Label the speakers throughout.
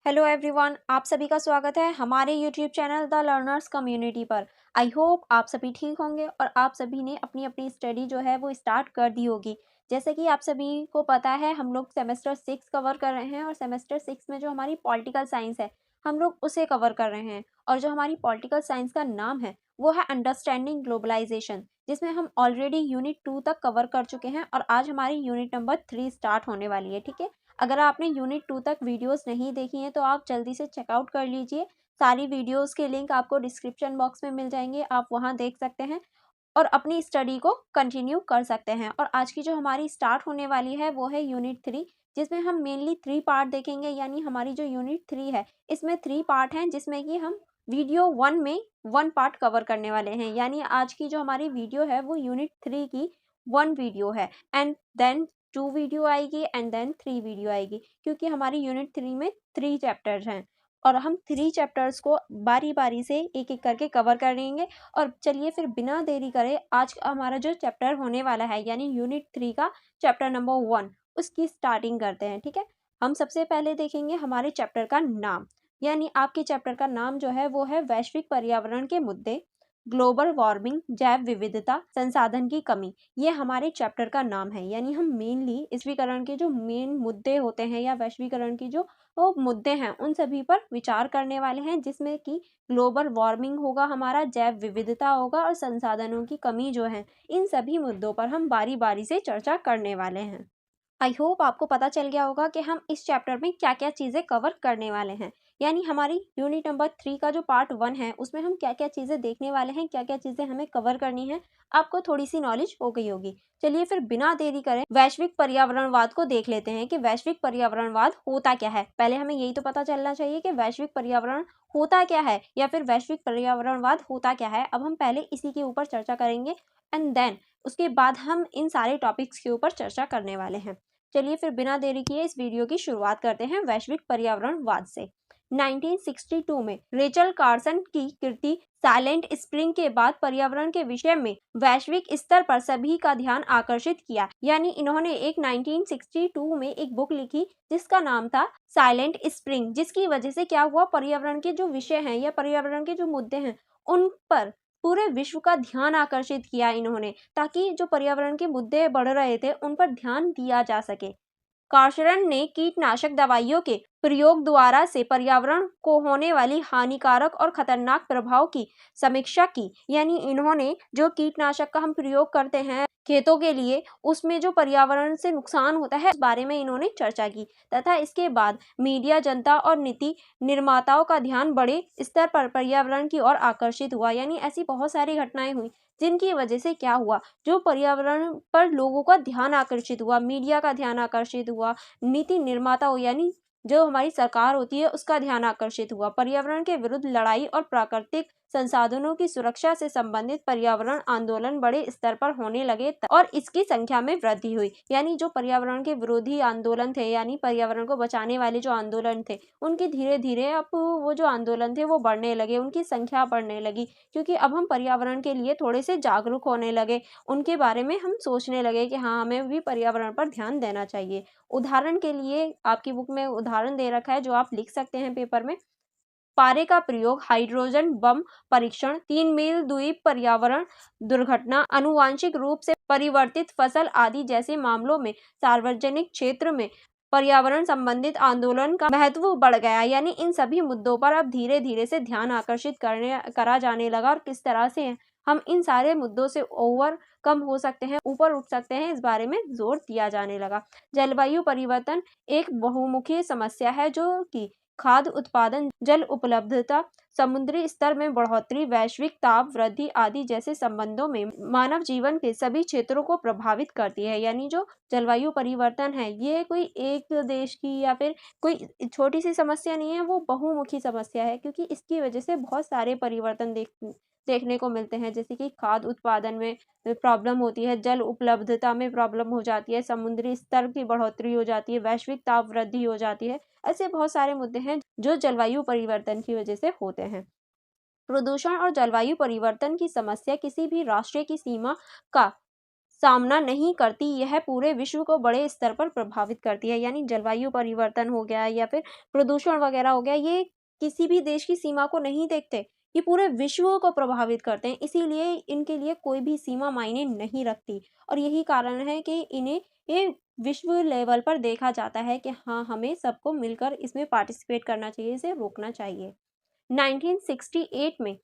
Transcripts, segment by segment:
Speaker 1: Hello everyone, आप सभी का स्वागत है हमारे YouTube channel the learners community पर। आई होप आप सभी ठीक होंगे और आप सभी ने अपनी अपनी स्टडी जो है वो स्टार्ट कर दी होगी। जैसे कि आप सभी को पता है, हम लोग सेमेस्टर 6 कवर कर रहे हैं और सेमेस्टर 6 में जो हमारी पॉलिटिकल साइंस है, हम लोग उसे कवर कर रहे हैं। और जो हमारी पॉलिटिकल साइंस का नाम है वो है अंडरस्टैंडिंग ग्लोबलाइजेशन, जिसमें हम ऑलरेडी यूनिट 2 तक कवर कर चुके हैं और आज हमारी यूनिट नंबर 3 स्टार्ट होने वाली है। ठीक है, अगर आपने यूनिट 2 तक वीडियोस नहीं देखी हैं तो आप जल्दी से चेकआउट कर लीजिए। सारी वीडियोस के लिंक आपको डिस्क्रिप्शन बॉक्स में मिल जाएंगे, आप वहां देख सकते हैं और अपनी स्टडी को कंटिन्यू कर सकते हैं। और आज की जो हमारी स्टार्ट होने वाली है वो है यूनिट 3, जिसमें हम मेनली 3 पार्ट देखेंगे। यानी हमारी जो यूनिट 3 है इसमें 3 पार्ट हैं, जिसमें कि हम वीडियो 1 में 1 पार्ट कवर करने वाले हैं। यानी आज की जो हमारी वीडियो है वो यूनिट 3 की 1 वीडियो है एंड देन 2 वीडियो आएगी एंड देन 3 वीडियो आएगी, क्योंकि हमारी यूनिट 3 में 3 चैप्टर्स हैं और हम 3 चैप्टर्स को बारी बारी से एक एक करके कवर करेंगे। और चलिए फिर बिना देरी करे आज हमारा जो चैप्टर होने वाला है यानी यूनिट 3 का चैप्टर नंबर 1, उसकी स्टार्टिंग करते हैं। ठीक है, हम सबसे पहले देखेंगे हमारे चैप्टर का नाम। यानी आपके चैप्टर का नाम जो है वो है वैश्विक पर्यावरण के मुद्दे, ग्लोबल वार्मिंग, जैव विविधता, संसाधन की कमी। ये हमारे चैप्टर का नाम है। यानी हम मेनली वैश्वीकरण के जो मेन मुद्दे होते हैं या वैश्वीकरण की जो वो मुद्दे हैं उन सभी पर विचार करने वाले हैं, जिसमें कि ग्लोबल वार्मिंग होगा, हमारा जैव विविधता होगा और संसाधनों की कमी जो है, इन सभी मुद्दों पर हम बारी बारी से चर्चा करने वाले हैं। आई होप आपको पता चल गया होगा कि हम इस चैप्टर में क्या क्या चीज़ें कवर करने वाले हैं। यानी हमारी यूनिट नंबर 3 का जो पार्ट 1 है उसमें हम क्या क्या चीज़ें देखने वाले हैं, क्या क्या चीज़ें हमें कवर करनी है, आपको थोड़ी सी नॉलेज हो गई होगी। चलिए फिर बिना देरी करें वैश्विक पर्यावरणवाद को देख लेते हैं कि वैश्विक पर्यावरणवाद होता क्या है। पहले हमें यही तो पता चलना चाहिए कि वैश्विक पर्यावरण होता क्या है या फिर वैश्विक पर्यावरणवाद होता क्या है। अब हम पहले इसी के ऊपर चर्चा करेंगे एंड देन उसके बाद हम इन सारे टॉपिक्स के ऊपर चर्चा करने वाले हैं। चलिए फिर बिना देरी किए इस वीडियो की शुरुआत करते हैं वैश्विक पर्यावरणवाद से। 1962 में रेचल कार्सन की कृति साइलेंट स्प्रिंग के बाद पर्यावरण के विषय में वैश्विक स्तर पर सभी का ध्यान आकर्षित किया। यानी इन्होंने एक 1962 में एक बुक लिखी जिसका नाम था साइलेंट स्प्रिंग, जिसकी वजह से क्या हुआ, पर्यावरण के जो विषय हैं या पर्यावरण के जो मुद्दे हैं उन पर पूरे विश्व का ध्यान आकर्षित किया इन्होंने, ताकि जो पर्यावरण के मुद्दे बढ़ रहे थे उन पर ध्यान दिया जा सके। कार्शरन ने कीटनाशक दवाइयों के प्रयोग द्वारा से पर्यावरण को होने वाली हानिकारक और खतरनाक प्रभाव की समीक्षा की। यानी इन्होंने जो कीटनाशक का हम प्रयोग करते हैं खेतों के लिए, उसमें जो पर्यावरण से नुकसान होता है उस बारे में इन्होंने चर्चा की। तथा इसके बाद मीडिया, जनता और नीति निर्माताओं का ध्यान बड़े स्तर पर पर्यावरण की ओर आकर्षित हुआ। यानी ऐसी बहुत सारी घटनाएं हुई जिनकी वजह से क्या हुआ, जो पर्यावरण पर लोगों का ध्यान आकर्षित हुआ, मीडिया का ध्यान आकर्षित हुआ, नीति निर्माता हो यानी जो हमारी सरकार होती है उसका ध्यान आकर्षित हुआ। पर्यावरण के विरुद्ध लड़ाई और प्राकृतिक संसाधनों की सुरक्षा से संबंधित पर्यावरण आंदोलन बड़े स्तर पर होने लगे और इसकी संख्या में वृद्धि हुई। यानी जो पर्यावरण के विरोधी आंदोलन थे यानी पर्यावरण को बचाने वाले जो आंदोलन थे, उनकी धीरे धीरे अब वो जो आंदोलन थे वो बढ़ने लगे, उनकी संख्या बढ़ने लगी, क्योंकि अब हम पर्यावरण के लिए थोड़े से जागरूक होने लगे, उनके बारे में हम सोचने लगे कि हाँ, हमें भी पर्यावरण पर ध्यान देना चाहिए। उदाहरण के लिए आपकी बुक में उदाहरण दे रखा है जो आप लिख सकते हैं पेपर में। पारे का प्रयोग, हाइड्रोजन बम परीक्षण, 3 मील द्वीप पर्यावरण दुर्घटना, आनुवांशिक रूप से परिवर्तित फसल आदि जैसे मामलों में सार्वजनिक क्षेत्र में पर्यावरण संबंधित आंदोलन का महत्व बढ़ गया। यानी इन सभी मुद्दों पर अब धीरे धीरे से ध्यान आकर्षित करा जाने लगा और किस तरह से हम इन सारे मुद्दों से ओवरकम हो सकते हैं, ऊपर उठ सकते हैं, इस बारे में जोर दिया जाने लगा। जलवायु परिवर्तन एक बहुमुखी समस्या है जो कि खाद्य उत्पादन, जल उपलब्धता, समुद्री स्तर में बढ़ोतरी, वैश्विक ताप वृद्धि आदि जैसे संबंधों में मानव जीवन के सभी क्षेत्रों को प्रभावित करती है। यानी जो जलवायु परिवर्तन है ये कोई एक देश की या फिर कोई छोटी सी समस्या नहीं है, वो बहुमुखी समस्या है, क्योंकि इसकी वजह से बहुत सारे परिवर्तन देखने को मिलते हैं। जैसे कि खाद्य उत्पादन में प्रॉब्लम होती है, जल उपलब्धता में प्रॉब्लम हो जाती है, समुद्री स्तर की बढ़ोतरी हो जाती है, वैश्विक ताप वृद्धि हो जाती है। ऐसे बहुत सारे मुद्दे हैं जो जलवायु परिवर्तन की वजह से होते हैं। प्रदूषण और जलवायु परिवर्तन की समस्या किसी भी राष्ट्र की सीमा का सामना नहीं करती, यह पूरे विश्व को बड़े स्तर पर प्रभावित करती है। यानी जलवायु परिवर्तन हो गया या फिर प्रदूषण वगैरह हो गया, ये किसी भी देश की सीमा को नहीं देखते, ये पूरे विश्व को प्रभावित करते हैं। इसीलिए इनके लिए कोई भी सीमा मायने नहीं रखती और यही कारण है कि इन्हें ये विश्व लेवल पर देखा जाता है कि हाँ, हमें सबको मिलकर इसमें पार्टिसिपेट करना चाहिए, इसे रोकना चाहिए। 1968 में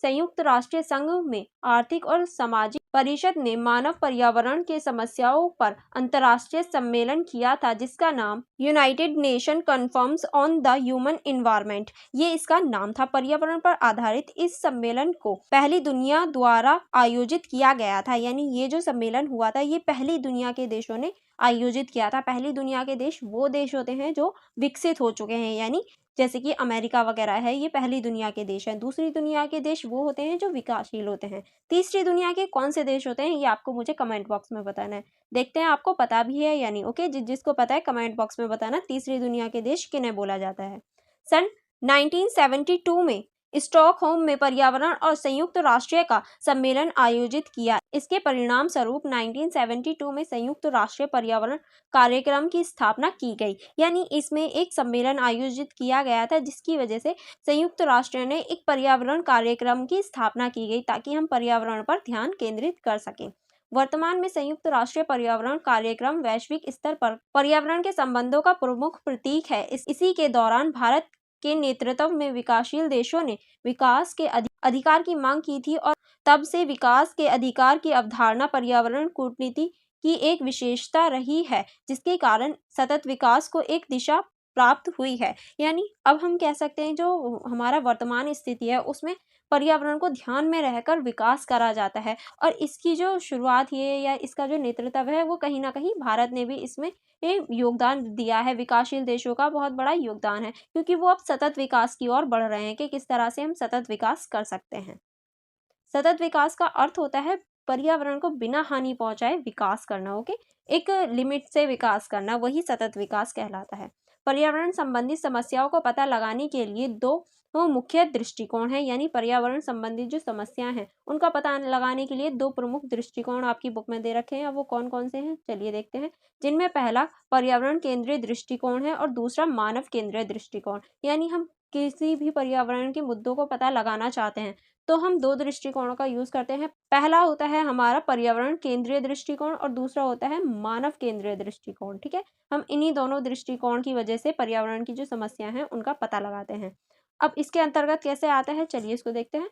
Speaker 1: संयुक्त राष्ट्र संघ में आर्थिक और सामाजिक परिषद ने मानव पर्यावरण के समस्याओं पर अंतर्राष्ट्रीय सम्मेलन किया था, जिसका नाम United nation confirms on the human environment, ये इसका नाम था। पर्यावरण पर आधारित इस सम्मेलन को पहली दुनिया द्वारा आयोजित किया गया था। यानी ये जो सम्मेलन हुआ था, ये पहली दुनिया के देशों ने आयोजित किया था। पहली दुनिया के देश वो देश होते हैं जो विकसित हो चुके हैं, यानी जैसे कि अमेरिका वगैरह है, ये पहली दुनिया के देश हैं। दूसरी दुनिया के देश वो होते हैं जो विकासशील होते हैं। तीसरी दुनिया के कौन से देश होते हैं, ये आपको मुझे कमेंट बॉक्स में बताना है। देखते हैं आपको पता भी है या नहीं। ओके, जिसको पता है कमेंट बॉक्स में बताना, तीसरी दुनिया के देश किन्हें बोला जाता है। सन 1972 में स्टॉकहोम में पर्यावरण और संयुक्त राष्ट्र का सम्मेलन आयोजित किया। इसके परिणाम स्वरूप 1972 में संयुक्त राष्ट्र पर्यावरण कार्यक्रम की स्थापना की गई। यानी इसमें एक सम्मेलन आयोजित किया गया था, जिसकी वजह से संयुक्त राष्ट्र ने एक पर्यावरण कार्यक्रम की स्थापना की गई, ताकि हम पर्यावरण पर ध्यान केंद्रित कर सकें। वर्तमान में संयुक्त राष्ट्र पर्यावरण कार्यक्रम वैश्विक स्तर पर पर्यावरण के संबंधों का प्रमुख प्रतीक है। इसी के दौरान भारत के नेतृत्व में विकासशील देशों ने विकास के अधिकार की मांग की थी और तब से विकास के अधिकार की अवधारणा पर्यावरण कूटनीति की एक विशेषता रही है, जिसके कारण सतत विकास को एक दिशा प्राप्त हुई है। यानी अब हम कह सकते हैं जो हमारा वर्तमान स्थिति है उसमें पर्यावरण को ध्यान में रहकर विकास करा जाता है और इसकी जो शुरुआत है या इसका जो नेतृत्व है वो कहीं ना कहीं भारत ने भी इसमें योगदान दिया है। विकासशील देशों का बहुत बड़ा योगदान है, क्योंकि वो अब सतत विकास की ओर बढ़ रहे हैं कि किस तरह से हम सतत विकास कर सकते हैं। सतत विकास का अर्थ होता है पर्यावरण को बिना हानि पहुंचाए विकास करना। ओके, एक लिमिट से विकास करना, वही सतत विकास कहलाता है। पर्यावरण संबंधी समस्याओं को पता लगाने के लिए दो मुख्य दृष्टिकोण है। यानी पर्यावरण संबंधी जो समस्याएं हैं उनका पता लगाने के लिए दो प्रमुख दृष्टिकोण आपकी बुक में दे रखे हैं। अब वो कौन कौन से हैं, चलिए देखते हैं। जिनमें पहला पर्यावरण केंद्रीय दृष्टिकोण है और दूसरा मानव केंद्रीय दृष्टिकोण। यानी हम किसी भी पर्यावरण के मुद्दों को पता लगाना चाहते हैं तो हम दो दृष्टिकोणों का यूज करते हैं। पहला होता है हमारा पर्यावरण केंद्रीय दृष्टिकोण और दूसरा होता है मानव केंद्रीय दृष्टिकोण। ठीक है, हम इन्हीं दोनों दृष्टिकोण की वजह से पर्यावरण की जो समस्याएं हैं उनका पता लगाते हैं। अब इसके अंतर्गत कैसे आता है, चलिए इसको देखते हैं।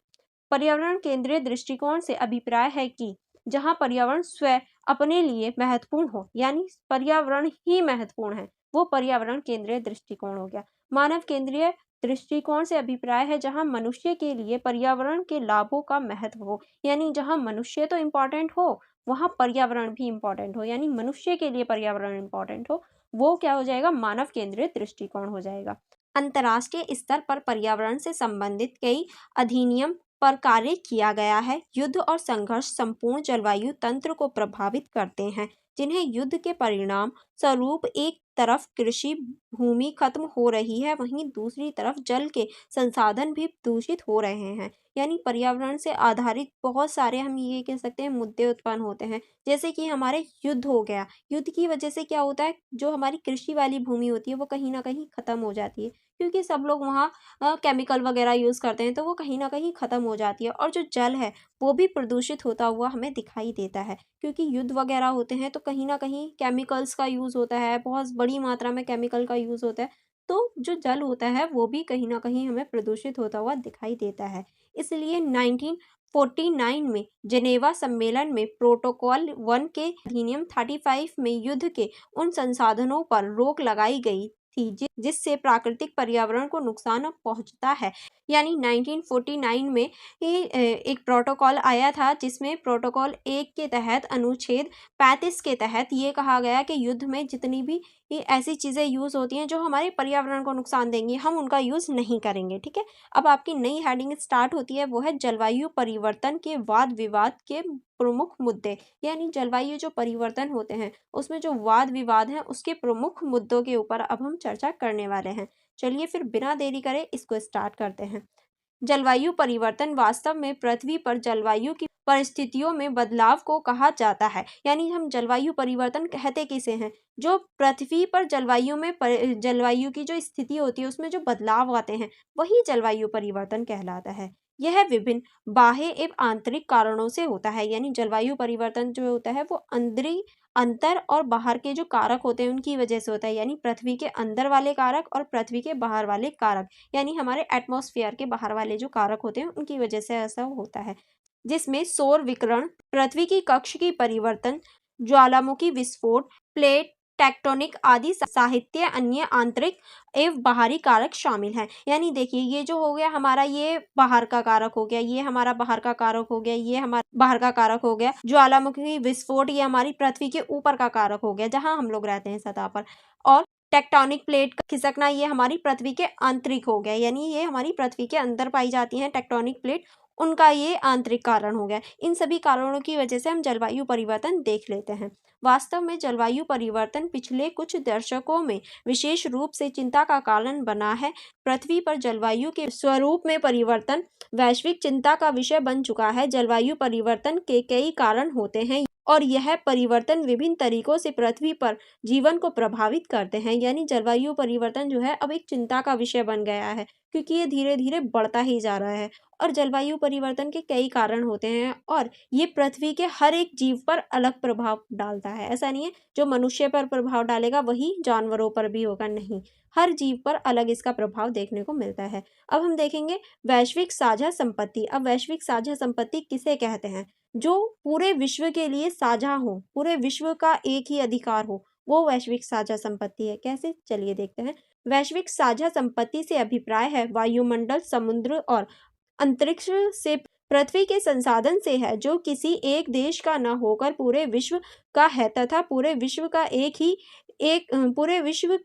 Speaker 1: पर्यावरण केंद्रीय दृष्टिकोण से अभिप्राय है कि जहां पर्यावरण स्वयं अपने लिए महत्वपूर्ण हो, यानी पर्यावरण ही महत्वपूर्ण है, वो पर्यावरण केंद्रीय दृष्टिकोण हो गया। मानव केंद्रीय दृष्टिकोण से अभिप्राय है जहां मनुष्य के लिए पर्यावरण के लाभों का महत्व हो, यानी जहां मनुष्य तो इम्पोर्टेंट हो वहां पर्यावरण भी इम्पोर्टेंट हो, यानी मनुष्य के लिए पर्यावरण इम्पोर्टेंट हो, वो क्या हो जाएगा, मानव केंद्रीय दृष्टिकोण हो जाएगा। अंतर्राष्ट्रीय स्तर पर पर्यावरण से संबंधित कई अधिनियम पर कार्य किया गया है। युद्ध और संघर्ष संपूर्ण जलवायु तंत्र को प्रभावित करते हैं, जिन्हें युद्ध के परिणाम स्वरूप एक तरफ कृषि भूमि खत्म हो रही है, वहीं दूसरी तरफ जल के संसाधन भी दूषित हो रहे हैं। यानी पर्यावरण से आधारित बहुत सारे हम ये कह सकते हैं मुद्दे उत्पन्न होते हैं। जैसे कि हमारे युद्ध हो गया, युद्ध की वजह से क्या होता है, जो हमारी कृषि वाली भूमि होती है वो कहीं ना कहीं खत्म हो जाती है, क्योंकि सब लोग वहाँ केमिकल वगैरह यूज़ करते हैं, तो वो कहीं ना कहीं ख़त्म हो जाती है। और जो जल है वो भी प्रदूषित होता हुआ हमें दिखाई देता है, क्योंकि युद्ध वगैरह होते हैं तो कहीं ना कहीं केमिकल्स का यूज़ होता है, बहुत बड़ी मात्रा में केमिकल का यूज़ होता है, तो जो जल होता है वो भी कहीं ना कहीं हमें प्रदूषित होता हुआ दिखाई देता है। इसलिए 1949 में जेनेवा सम्मेलन में प्रोटोकॉल 1 के अधिनियम 35 में युद्ध के उन संसाधनों पर रोक लगाई गई थी जिससे प्राकृतिक पर्यावरण को नुकसान पहुंचता है। यानी 1949 में एक प्रोटोकॉल आया था, जिसमें प्रोटोकॉल 1 के तहत अनुच्छेद 35 के तहत ये कहा गया कि युद्ध में जितनी भी ये ऐसी चीज़ें यूज़ होती हैं जो हमारे पर्यावरण को नुकसान देंगी, हम उनका यूज़ नहीं करेंगे। ठीक है, अब आपकी नई हेडिंग स्टार्ट होती है, वो है जलवायु परिवर्तन के वाद विवाद के प्रमुख मुद्दे। यानी जलवायु जो परिवर्तन होते हैं उसमें जो वाद विवाद हैं उसके प्रमुख मुद्दों के ऊपर अब हम चर्चा करने वाले हैं। चलिए फिर बिना देरी करे इसको स्टार्ट करते हैं। जलवायु परिवर्तन वास्तव में पृथ्वी पर जलवायु की परिस्थितियों में बदलाव को कहा जाता है। यानी हम जलवायु परिवर्तन कहते किसे हैं? जो पृथ्वी पर जलवायु की जो स्थिति होती है उसमें जो बदलाव आते हैं वही जलवायु परिवर्तन कहलाता है। यह विभिन्न बाह्य एवं आंतरिक कारणों से होता है। यानी जलवायु परिवर्तन जो होता है वो अंतर और बाहर के जो कारक होते हैं उनकी वजह से होता है। यानी पृथ्वी के अंदर वाले कारक और पृथ्वी के बाहर वाले कारक, यानी हमारे एटमॉस्फेयर के बाहर वाले जो कारक होते हैं उनकी वजह से ऐसा होता है। जिसमें सौर विकिरण, पृथ्वी की कक्ष की परिवर्तन, ज्वालामुखी विस्फोट, प्लेट टेक्टोनिक आदि साहित्य अन्य आंतरिक एवं बाहरी कारक शामिल हैं। यानी देखिए ये जो हो गया हमारा, ये बाहर का कारक हो गया, ये हमारा बाहर का कारक हो गया, ये हमारा बाहर का कारक हो गया। ज्वालामुखी विस्फोट ये हमारी पृथ्वी के ऊपर का कारक हो गया जहां हम लोग रहते हैं सतह पर। और टेक्टोनिक प्लेट का खिसकना ये हमारी पृथ्वी के आंतरिक हो गया, यानी ये हमारी पृथ्वी के अंदर पाई जाती हैं टेक्टोनिक प्लेट, उनका ये आंतरिक कारण हो गया। इन सभी कारणों की वजह से हम जलवायु परिवर्तन देख लेते हैं। वास्तव में जलवायु परिवर्तन पिछले कुछ दशकों में विशेष रूप से चिंता का कारण बना है। पृथ्वी पर जलवायु के स्वरूप में परिवर्तन वैश्विक चिंता का विषय बन चुका है। जलवायु परिवर्तन के कई कारण होते हैं और यह परिवर्तन विभिन्न तरीकों से पृथ्वी पर जीवन को प्रभावित करते हैं। यानी जलवायु परिवर्तन जो है अब एक चिंता का विषय बन गया है, क्योंकि ये धीरे धीरे बढ़ता ही जा रहा है और जलवायु परिवर्तन के कई कारण होते हैं और ये पृथ्वी के हर एक जीव पर अलग प्रभाव डालता है। ऐसा नहीं है जो मनुष्य पर प्रभाव डालेगा वही जानवरों पर भी होगा, नहीं, हर जीव पर अलग इसका प्रभाव देखने को मिलता है। अब हम देखेंगे वैश्विक साझा संपत्ति। अब वैश्विक साझा संपत्ति किसे कहते हैं? जो पूरे विश्व के लिए साझा हो, पूरे विश्व का एक ही अधिकार हो, वो वैश्विक साझा संपत्ति है। कैसे? चलिए देखते हैं। वैश्विक साझा संपत्ति से अभिप्राय है वायुमंडल, समुद्र और अंतरिक्ष से पृथ्वी के संसाधन से है, जो किसी एक देश का न होकर पूरे विश्व का है तथा पूरे विश्व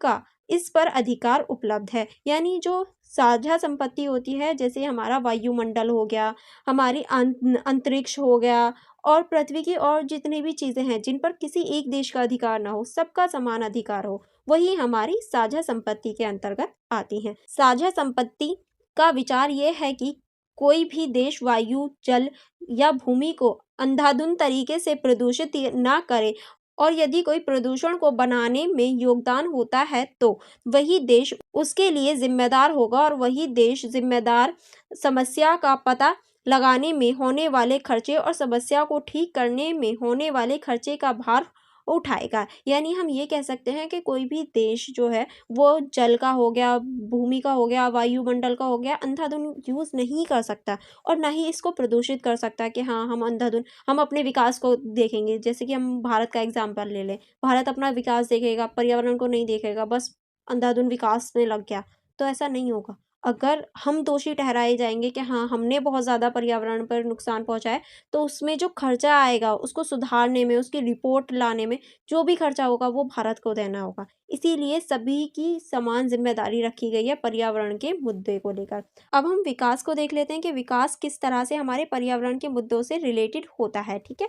Speaker 1: का इस पर अधिकार उपलब्ध है। यानी जो साझा संपत्ति होती है, जैसे हमारा वायुमंडल हो गया, हमारी अंतरिक्ष हो गया और पृथ्वी की और जितनी भी चीजें हैं जिन पर किसी एक देश का अधिकार ना हो, सबका समान अधिकार हो, वही हमारी साझा संपत्ति के अंतर्गत आती हैं। साझा संपत्ति का विचार यह है कि कोई भी देश वायु, जल या भूमि को अंधाधुंध तरीके से प्रदूषित ना करे और यदि कोई प्रदूषण को बनाने में योगदान होता है तो वही देश उसके लिए जिम्मेदार होगा और वही देश जिम्मेदार समस्या का पता लगाने में होने वाले खर्चे और समस्या को ठीक करने में होने वाले खर्चे का भार उठाएगा। यानी हम ये कह सकते हैं कि कोई भी देश जो है वो जल का हो गया, भूमि का हो गया, वायुमंडल का हो गया, अंधाधुंध यूज़ नहीं कर सकता और ना ही इसको प्रदूषित कर सकता कि हाँ हम अंधाधुंध हम अपने विकास को देखेंगे। जैसे कि हम भारत का एग्जाम्पल ले लें, भारत अपना विकास देखेगा, पर्यावरण को नहीं देखेगा, बस अंधाधुंध विकास में लग गया, तो ऐसा नहीं होगा। अगर हम दोषी ठहराए जाएंगे कि हाँ हमने बहुत ज़्यादा पर्यावरण पर नुकसान पहुंचाया, तो उसमें जो खर्चा आएगा उसको सुधारने में, उसकी रिपोर्ट लाने में जो भी खर्चा होगा वो भारत को देना होगा। इसीलिए सभी की समान जिम्मेदारी रखी गई है पर्यावरण के मुद्दे को लेकर। अब हम विकास को देख लेते हैं कि विकास किस तरह से हमारे पर्यावरण के मुद्दों से रिलेटेड होता है। ठीक है,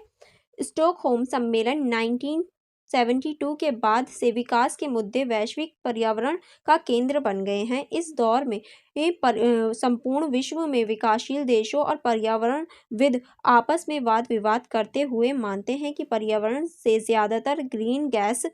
Speaker 1: स्टॉकहोम सम्मेलन 1972 के बाद से विकास के मुद्दे वैश्विक पर्यावरण का केंद्र बन गए हैं। इस दौर में संपूर्ण विश्व में विकासशील देशों और पर्यावरणविद आपस में वाद विवाद करते हुए मानते हैं कि पर्यावरण से ज़्यादातर ग्रीन गैस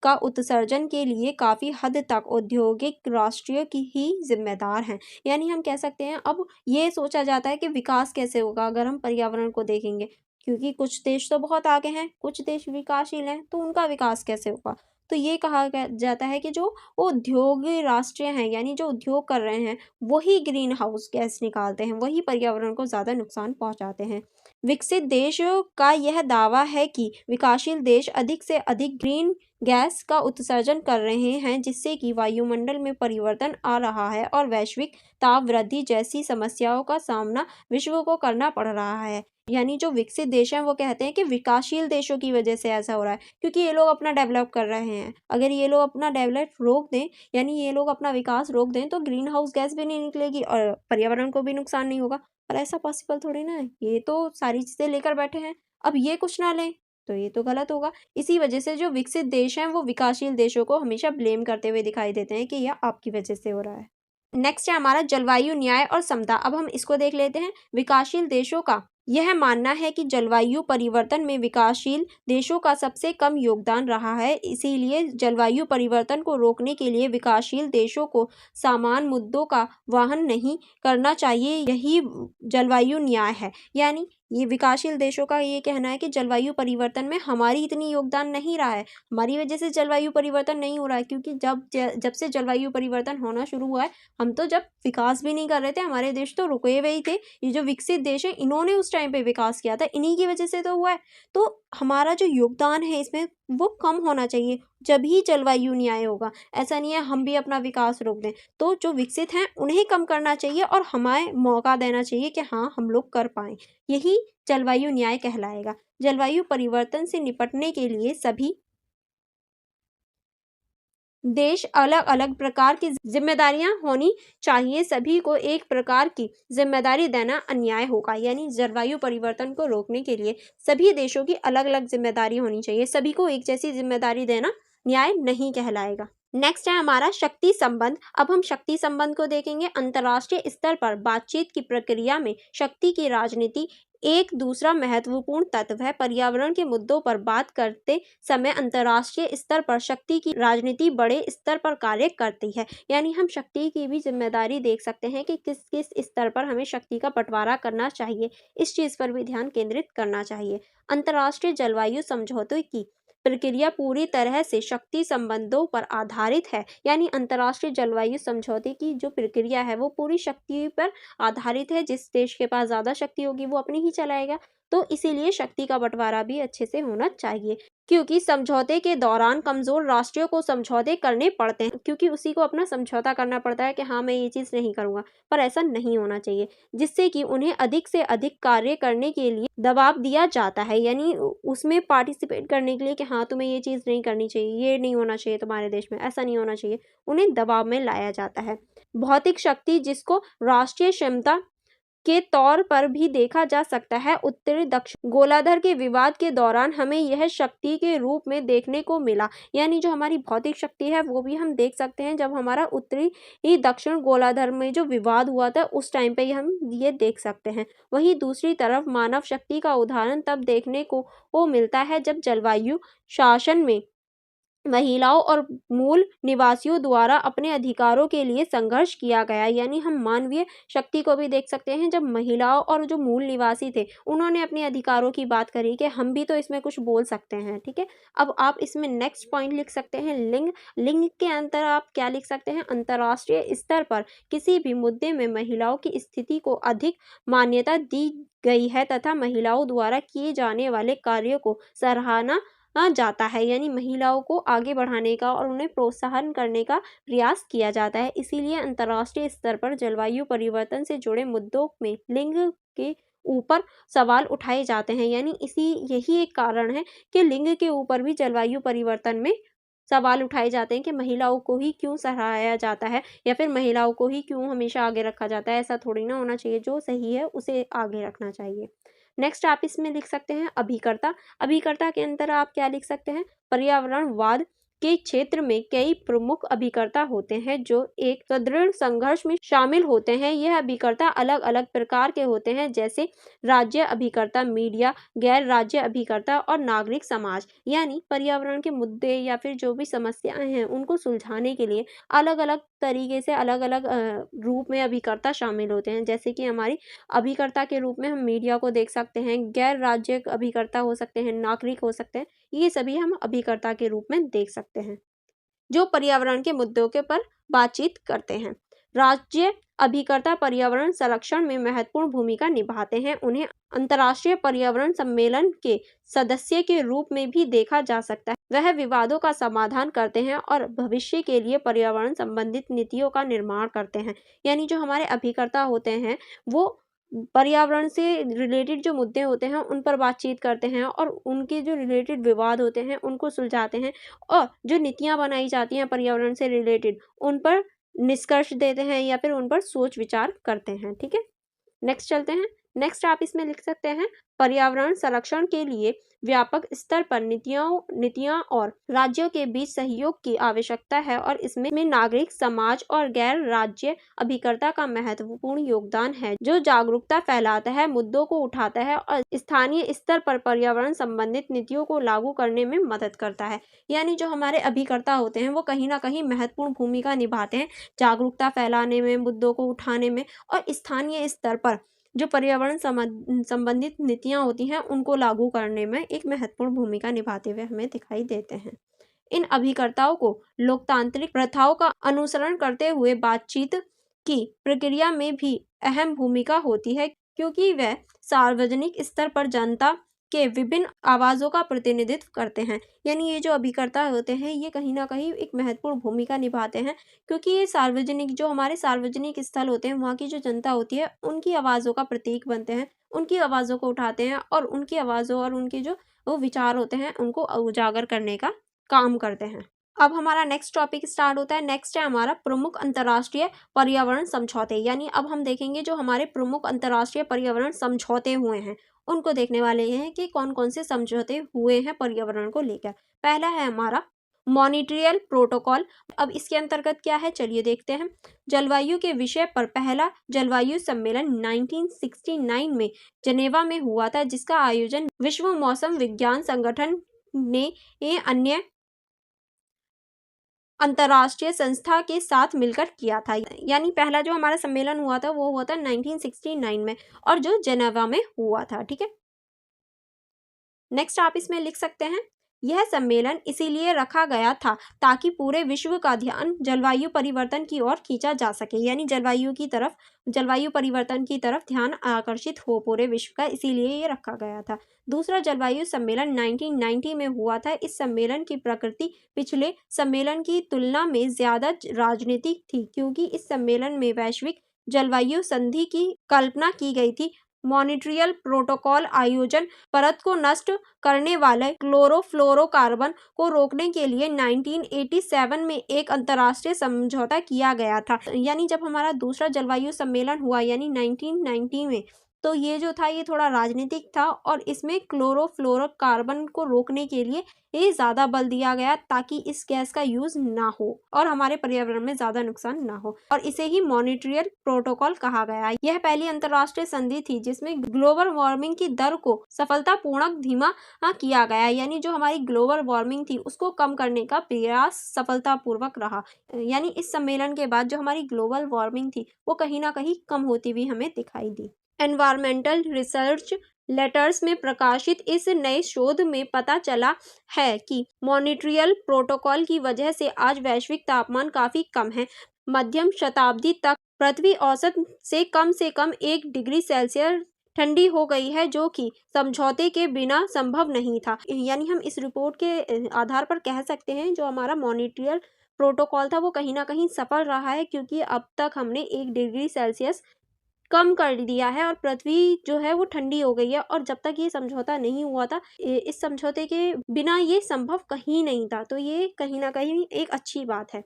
Speaker 1: का उत्सर्जन के लिए काफ़ी हद तक औद्योगिक राष्ट्रीय की ही जिम्मेदार हैं। यानी हम कह सकते हैं अब ये सोचा जाता है कि विकास कैसे होगा अगर हम पर्यावरण को देखेंगे, क्योंकि कुछ देश तो बहुत आगे हैं, कुछ देश विकासशील हैं, तो उनका विकास कैसे होगा? तो ये कहा जाता है कि जो उद्योग राष्ट्र हैं, यानी जो उद्योग कर रहे हैं, वही ग्रीन हाउस गैस निकालते हैं, वही पर्यावरण को ज़्यादा नुकसान पहुंचाते हैं। विकसित देशों का यह दावा है कि विकासशील देश अधिक से अधिक ग्रीन गैस का उत्सर्जन कर रहे हैं, जिससे कि वायुमंडल में परिवर्तन आ रहा है और वैश्विक ताप वृद्धि जैसी समस्याओं का सामना विश्व को करना पड़ रहा है। यानी जो विकसित देश हैं वो कहते हैं कि विकासशील देशों की वजह से ऐसा हो रहा है, क्योंकि ये लोग अपना डेवलप कर रहे हैं। अगर ये लोग अपना डेवलप रोक दें, यानी ये लोग अपना विकास रोक दें, तो ग्रीन हाउस गैस भी नहीं निकलेगी और पर्यावरण को भी नुकसान नहीं होगा। और ऐसा पॉसिबल थोड़ी ना है, ये तो सारी चीज़ें लेकर बैठे हैं, अब ये कुछ ना लें तो ये तो गलत होगा। इसी वजह से जो विकसित देश हैं वो विकासशील देशों को हमेशा ब्लेम करते हुए दिखाई देते हैं कि यह आपकी वजह से हो रहा है। नेक्स्ट है हमारा जलवायु न्याय और समता। अब हम इसको देख लेते हैं। विकासशील देशों का यह मानना है कि जलवायु परिवर्तन में विकासशील देशों का सबसे कम योगदान रहा है, इसीलिए जलवायु परिवर्तन को रोकने के लिए विकासशील देशों को समान मुद्दों का वहन नहीं करना चाहिए। यही जलवायु न्याय है। यानी ये विकासशील देशों का ये कहना है कि जलवायु परिवर्तन में हमारी इतनी योगदान नहीं रहा है, हमारी वजह से जलवायु परिवर्तन नहीं हो रहा है, क्योंकि जब से जलवायु परिवर्तन होना शुरू हुआ है, हम तो जब विकास भी नहीं कर रहे थे, हमारे देश तो रुके हुए ही थे। ये जो विकसित देश है, इन्होंने उस टाइम पे विकास किया था, इन्हीं की वजह से तो हुआ है। तो हमारा जो योगदान है इसमें वो कम होना चाहिए, जब ही जलवायु न्याय होगा। ऐसा नहीं है हम भी अपना विकास रोक दें। तो जो विकसित हैं उन्हें कम करना चाहिए और हमें मौका देना चाहिए कि हाँ, हम लोग कर पाएँ। यही जलवायु न्याय कहलाएगा। जलवायु परिवर्तन से निपटने के लिए सभी देश अलग-अलग प्रकार की ज़िम्मेदारियाँ होनी चाहिए, सभी को एक प्रकार की ज़िम्मेदारी देना अन्याय होगा। यानी जलवायु परिवर्तन को रोकने के लिए सभी देशों की अलग-अलग ज़िम्मेदारी होनी चाहिए, सभी को एक जैसी ज़िम्मेदारी देना न्याय नहीं कहलाएगा। नेक्स्ट है हमारा शक्ति संबंध। अब हम शक्ति संबंध को देखेंगे। अंतर्राष्ट्रीय स्तर पर बातचीत की प्रक्रिया में शक्ति की राजनीति एक दूसरा महत्वपूर्ण तत्व है। पर्यावरण के मुद्दों पर बात करते समय अंतर्राष्ट्रीय स्तर पर शक्ति की राजनीति बड़े स्तर पर कार्य करती है। यानी हम शक्ति की भी जिम्मेदारी देख सकते हैं कि किस किस स्तर पर हमें शक्ति का बंटवारा करना चाहिए, इस चीज़ पर भी ध्यान केंद्रित करना चाहिए। अंतर्राष्ट्रीय जलवायु समझौते की प्रक्रिया पूरी तरह से शक्ति संबंधों पर आधारित है। यानी अंतर्राष्ट्रीय जलवायु समझौते की जो प्रक्रिया है वो पूरी शक्ति पर आधारित है। जिस देश के पास ज़्यादा शक्ति होगी वो अपनी ही चलाएगा। तो इसीलिए शक्ति का बंटवारा भी अच्छे से होना चाहिए, क्योंकि समझौते के दौरान कमज़ोर राष्ट्रों को समझौते करने पड़ते हैं, क्योंकि उसी को अपना समझौता करना पड़ता है कि हाँ, मैं ये चीज़ नहीं करूँगा। पर ऐसा नहीं होना चाहिए, जिससे कि उन्हें अधिक से अधिक कार्य करने के लिए दबाव दिया जाता है। यानी उसमें पार्टिसिपेट करने के लिए कि हाँ, तुम्हें ये चीज़ नहीं करनी चाहिए, ये नहीं होना चाहिए तुम्हारे देश में, ऐसा नहीं होना चाहिए। उन्हें दबाव में लाया जाता है। भौतिक शक्ति, जिसको राष्ट्रीय क्षमता के तौर पर भी देखा जा सकता है, उत्तरी दक्षिण गोलार्ध के विवाद के दौरान हमें यह शक्ति के रूप में देखने को मिला। यानी जो हमारी भौतिक शक्ति है वो भी हम देख सकते हैं, जब हमारा उत्तरी दक्षिण गोलार्ध में जो विवाद हुआ था उस टाइम पे हम ये देख सकते हैं। वहीं दूसरी तरफ मानव शक्ति का उदाहरण तब देखने को मिलता है जब जलवायु शासन में महिलाओं और मूल निवासियों द्वारा अपने अधिकारों के लिए संघर्ष किया गया। यानी हम मानवीय शक्ति को भी देख सकते हैं, जब महिलाओं और जो मूल निवासी थे उन्होंने अपने अधिकारों की बात करी कि हम भी तो इसमें कुछ बोल सकते हैं। ठीक है, अब आप इसमें नेक्स्ट पॉइंट लिख सकते हैं लिंग। लिंग के अंतर आप क्या लिख सकते हैं? अंतर्राष्ट्रीय स्तर पर किसी भी मुद्दे में महिलाओं की स्थिति को अधिक मान्यता दी गई है तथा महिलाओं द्वारा किए जाने वाले कार्यों को सराहना जाता है। यानी महिलाओं को आगे बढ़ाने का और उन्हें प्रोत्साहन करने का प्रयास किया जाता है। इसीलिए अंतर्राष्ट्रीय स्तर पर जलवायु परिवर्तन से जुड़े मुद्दों में लिंग के ऊपर सवाल उठाए जाते हैं। यानी यही एक कारण है कि लिंग के ऊपर भी जलवायु परिवर्तन में सवाल उठाए जाते हैं कि महिलाओं को ही क्यों सराहाया जाता है या फिर महिलाओं को ही क्यों हमेशा आगे रखा जाता है। ऐसा थोड़ी ना होना चाहिए, जो सही है उसे आगे रखना चाहिए। नेक्स्ट आप इसमें लिख सकते हैं अभिकर्ता। अभिकर्ता के अंदर आप क्या लिख सकते हैं? पर्यावरणवाद के क्षेत्र में कई प्रमुख अभिकर्ता होते हैं जो एक सुदृढ़ संघर्ष में शामिल होते हैं। यह अभिकर्ता अलग अलग प्रकार के होते हैं, जैसे राज्य अभिकर्ता, मीडिया, गैर राज्य अभिकर्ता और नागरिक समाज। यानी पर्यावरण के मुद्दे या फिर जो भी समस्याएं हैं उनको सुलझाने के लिए अलग अलग तरीके से अलग अलग रूप में अभिकर्ता शामिल होते हैं। जैसे कि हमारी अभिकर्ता के रूप में हम मीडिया को देख सकते हैं, गैर राज्य अभिकर्ता हो सकते हैं, नागरिक हो सकते हैं। ये सभी हम अभिकर्ता के रूप में देख सकते हैं, जो पर्यावरण के मुद्दों के पर बातचीत करते हैं। राज्य अभिकर्ता पर्यावरण संरक्षण में महत्वपूर्ण भूमिका निभाते हैं। उन्हें अंतर्राष्ट्रीय पर्यावरण सम्मेलन के सदस्य के रूप में भी देखा जा सकता है। वह विवादों का समाधान करते हैं और भविष्य के लिए पर्यावरण संबंधित नीतियों का निर्माण करते हैं। यानी जो हमारे अभिकर्ता होते हैं वो पर्यावरण से रिलेटेड जो मुद्दे होते हैं उन पर बातचीत करते हैं और उनके जो रिलेटेड विवाद होते हैं उनको सुलझाते हैं, और जो नीतियाँ बनाई जाती हैं पर्यावरण से रिलेटेड उन पर निष्कर्ष देते हैं या फिर उन पर सोच विचार करते हैं। ठीक है, नेक्स्ट चलते हैं। नेक्स्ट आप इसमें लिख सकते हैं पर्यावरण संरक्षण के लिए व्यापक स्तर पर नीतियां और राज्यों के बीच सहयोग की आवश्यकता है और इसमें नागरिक समाज और गैर राज्य अभिकर्ता का महत्वपूर्ण योगदान है, जो जागरूकता फैलाता है, मुद्दों को उठाता है और स्थानीय स्तर पर पर्यावरण संबंधित नीतियों को लागू करने में मदद करता है। यानी जो हमारे अभिकर्ता होते हैं वो कहीं ना कहीं महत्वपूर्ण भूमिका निभाते हैं जागरूकता फैलाने में, मुद्दों को उठाने में और स्थानीय स्तर पर जो पर्यावरण संबंधित नीतियां होती हैं उनको लागू करने में एक महत्वपूर्ण भूमिका निभाते हुए हमें दिखाई देते हैं। इन अभिकर्ताओं को लोकतांत्रिक प्रथाओं का अनुसरण करते हुए बातचीत की प्रक्रिया में भी अहम भूमिका होती है, क्योंकि वह सार्वजनिक स्तर पर जनता के विभिन्न आवाज़ों का प्रतिनिधित्व करते हैं। यानी ये जो अभिकर्ता होते हैं ये कहीं ना कहीं एक महत्वपूर्ण भूमिका निभाते हैं, क्योंकि ये जो हमारे सार्वजनिक स्थल होते हैं वहाँ की जो जनता होती है उनकी आवाज़ों का प्रतीक बनते हैं, उनकी आवाज़ों को उठाते हैं और उनकी आवाज़ों और उनके जो वो विचार होते हैं उनको उजागर करने का काम करते हैं। अब हमारा नेक्स्ट टॉपिक स्टार्ट होता है। नेक्स्ट है हमारा प्रमुख अंतर्राष्ट्रीय पर्यावरण समझौते। यानी अब हम देखेंगे जो हमारे प्रमुख अंतर्राष्ट्रीय पर्यावरण समझौते हुए हैं उनको देखने वाले हैं कि कौन कौन से समझौते हुए हैं पर्यावरण को लेकर। पहला है हमारा मॉन्ट्रियल प्रोटोकॉल। अब इसके अंतर्गत क्या है चलिए देखते हैं। जलवायु के विषय पर पहला जलवायु सम्मेलन 1969 में जनेवा में हुआ था, जिसका आयोजन विश्व मौसम विज्ञान संगठन ने अन्य अंतर्राष्ट्रीय संस्था के साथ मिलकर किया था। यानी पहला जो हमारा सम्मेलन हुआ था वो हुआ था 1969 में और जो जेनेवा में हुआ था। ठीक है, नेक्स्ट आप इसमें लिख सकते हैं यह सम्मेलन इसीलिए रखा गया था ताकि पूरे विश्व का ध्यान जलवायु परिवर्तन की ओर खींचा जा सके। यानी जलवायु परिवर्तन की तरफ ध्यान आकर्षित हो पूरे विश्व का, इसीलिए ये रखा गया था। दूसरा जलवायु सम्मेलन 1990 में हुआ था। इस सम्मेलन की प्रकृति पिछले सम्मेलन की तुलना में ज्यादा राजनीतिक थी, क्योंकि इस सम्मेलन में वैश्विक जलवायु संधि की कल्पना की गई थी। मॉन्ट्रियल प्रोटोकॉल आयोजन परत को नष्ट करने वाले क्लोरोफ्लोरोकार्बन को रोकने के लिए 1987 में एक अंतर्राष्ट्रीय समझौता किया गया था। यानी जब हमारा दूसरा जलवायु सम्मेलन हुआ यानी 1990 में, तो ये जो था ये थोड़ा राजनीतिक था और इसमें क्लोरोफ्लोरोकार्बन को रोकने के लिए ये ज़्यादा बल दिया गया ताकि इस गैस का यूज़ ना हो और हमारे पर्यावरण में ज़्यादा नुकसान ना हो, और इसे ही मॉन्ट्रियल प्रोटोकॉल कहा गया। यह पहली अंतर्राष्ट्रीय संधि थी जिसमें ग्लोबल वार्मिंग की दर को सफलतापूर्वक धीमा किया गया। यानी जो हमारी ग्लोबल वार्मिंग थी उसको कम करने का प्रयास सफलतापूर्वक रहा। यानी इस सम्मेलन के बाद जो हमारी ग्लोबल वार्मिंग थी वो कहीं ना कहीं कम होती हुई हमें दिखाई दी। एनवायरमेंटल रिसर्च लेटर्स में प्रकाशित इस नए शोध में पता चला है कि मॉन्ट्रियल प्रोटोकॉल की वजह से आज वैश्विक तापमान काफी कम है। मध्यम शताब्दी तक पृथ्वी औसत से कम 1 डिग्री सेल्सियस ठंडी हो गई है, जो कि समझौते के बिना संभव नहीं था। यानी हम इस रिपोर्ट के आधार पर कह सकते हैं जो हमारा मॉन्ट्रियल प्रोटोकॉल था वो कहीं ना कहीं सफल रहा है, क्योंकि अब तक हमने 1 डिग्री सेल्सियस कम कर दिया है और पृथ्वी जो है वो ठंडी हो गई है। और जब तक ये समझौता नहीं हुआ था, इस समझौते के बिना ये संभव कहीं नहीं था, तो ये कहीं ना कहीं एक अच्छी बात है।